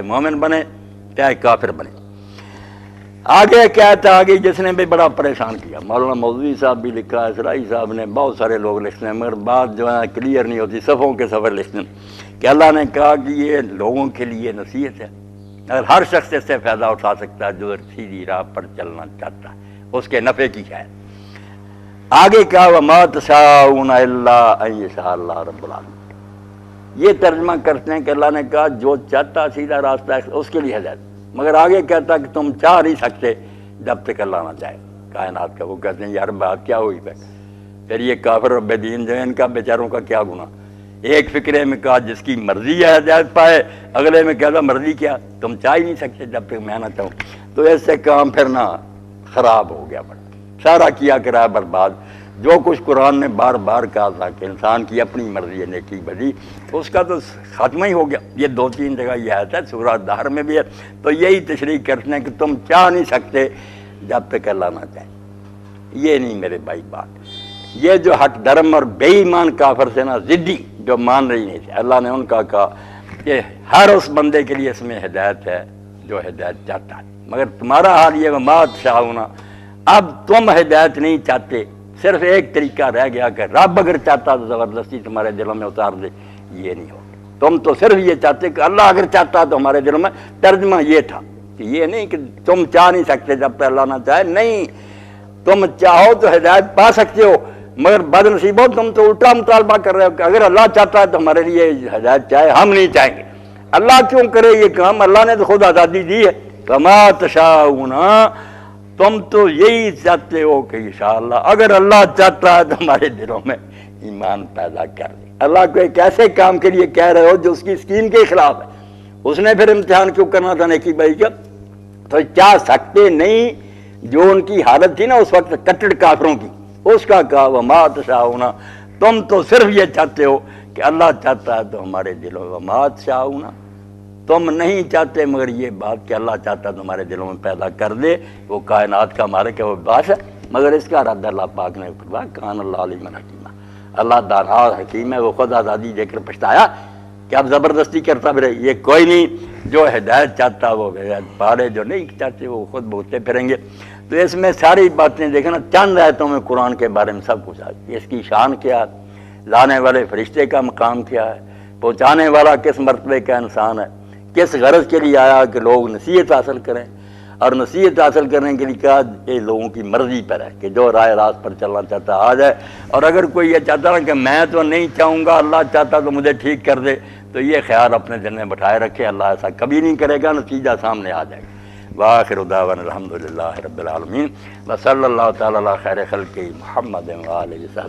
مومن بنے چاہے کافر بنے۔ آگے کیا تھا، آگے جس نے بھی بڑا پریشان کیا، مولانا مولوی صاحب بھی لکھا ہے، اسرائی صاحب نے، بہت سارے لوگ لکھتے ہیں، مگر بات جو ہے کلیئر نہیں ہوتی، صفوں کے صفحے لکھتے ہیں کہ اللہ نے کہا کہ یہ لوگوں کے لیے نصیحت ہے، اگر ہر شخص اس سے فائدہ اٹھا سکتا ہے جو سیدھی راہ پر چلنا چاہتا ہے، اس کے نفع کی ہے۔ آگے کہا وَمَا تَشَاءُونَ إِلَّا أَن يَشَاءَ اللَّهُ رَبُّ الْعَالَمِينَ۔ یہ ترجمہ کرتے ہیں کہ اللہ نے کہا جو چاہتا سیدھا راستہ ہے اس کے لیے ہدایت، مگر آگے کہتا کہ تم چاہ نہیں سکتے جب تک اللہ نہ چاہے کائنات کا۔ وہ کہتے ہیں یار بات کیا ہوئی پھر یہ کافر اور بے دین جو ہے ان کا بیچاروں کا کیا گناہ؟ ایک فکرے میں کہا جس کی مرضی ہے ہدایت پائے، اگلے میں کہتا مرضی کیا، تم چاہ ہی نہیں سکتے جب تک میں نہ چاہوں۔ تو اس سے کام پھر نہ خراب ہو گیا، بڑا سارا کیا کرا برباد۔ جو کچھ قرآن نے بار بار کہا تھا کہ انسان کی اپنی مرضی ہے نیکی بدی، اس کا تو خاتمہ ہی ہو گیا۔ یہ دو تین جگہ یہ آیت ہے، سورہ دہر میں بھی ہے، تو یہی تشریح کرتے ہیں کہ تم چاہ نہیں سکتے جب تک اللہ نہ چاہے۔ یہ نہیں میرے بھائی بات، یہ جو حق درم اور بے ایمان کافر سے نا ضدی جو مان رہی نہیں تھے، اللہ نے ان کا کہا کہ ہر اس بندے کے لیے اس میں ہدایت ہے جو ہدایت چاہتا ہے، مگر تمہارا حال یہ وَمَا تَشَاءُونَ، اب تم ہدایت نہیں چاہتے، صرف ایک طریقہ رہ گیا کہ رب اگر چاہتا تو زبردستی تمہارے دلوں میں اتار دے، یہ نہیں ہوگا۔ تم تو صرف یہ چاہتے کہ اللہ اگر چاہتا تو ہمارے دلوں میں، ترجمہ یہ تھا کہ یہ نہیں کہ تم چاہ نہیں سکتے جب تک اللہ نہ چاہے، نہیں، تم چاہو تو ہدایت پا سکتے ہو، مگر بد نصیب ہو تم تو الٹا مطالبہ کر رہے ہو کہ اگر اللہ چاہتا ہے تو ہمارے لیے ہدایت چاہے، ہم نہیں چاہیں گے۔ اللہ کیوں کرے یہ کام؟ اللہ نے تو خود آزادی دی ہے۔ وَمَا تَشَاءُونَ، تم تو یہی چاہتے ہو کہ انشاءاللہ اگر اللہ چاہتا ہے تو ہمارے دلوں میں ایمان پیدا کر دے۔ اللہ کو ایک ایسے کام کے لیے کہہ رہے ہو جو اس کی اسکیم کے خلاف ہے، اس نے پھر امتحان کیوں کرنا تھا نیکی بھائی کا؟ تو چاہ سکتے نہیں، جو ان کی حالت تھی نا اس وقت کٹڑ کافروں کی، اس کا کہا وَمَا تَشَاءُونَ، تم تو صرف یہ چاہتے ہو کہ اللہ چاہتا ہے تو ہمارے دلوں میں، وَمَا تَشَاءُونَ، تم نہیں چاہتے مگر یہ بات کہ اللہ چاہتا ہے تمہارے دلوں میں پیدا کر دے، وہ کائنات کا مالک ہے، وہ باس ہے، مگر اس کا ارادہ اللہ پاک نے کروا۔ کان اللہ علیمًا حکیمًا، اللہ دانا حکیم ہے، وہ خود آزادی دے کر پچھتایا کہ اب زبردستی کرتا پھرے۔ یہ کوئی نہیں، جو ہدایت چاہتا وہ ہدایت پارے، جو نہیں چاہتے وہ خود بھوکتے پھریں گے۔ تو اس میں ساری باتیں دیکھنا، چند آیتوں میں قرآن کے بارے میں سب کچھ آتی، اس کی شان کیا ہے، لانے والے فرشتے کا مقام کیا ہے، پہنچانے والا کس مرتبے کا انسان ہے، کس غرض کے لیے آیا کہ لوگ نصیحت حاصل کریں، اور نصیحت حاصل کرنے کے لیے کہا یہ لوگوں کی مرضی پر ہے کہ جو رائے راست پر چلنا چاہتا آ جائے، اور اگر کوئی یہ چاہتا ہے کہ میں تو نہیں چاہوں گا، اللہ چاہتا تو مجھے ٹھیک کر دے، تو یہ خیال اپنے دل میں بٹھائے رکھے، اللہ ایسا کبھی نہیں کرے گا، نتیجہ سامنے آ جائے گا۔ وآخر دعوانا الحمدللہ رب العالمین، وصلی اللہ تعالی علی خیر خلقہ محمد وآلہ وصحبہ۔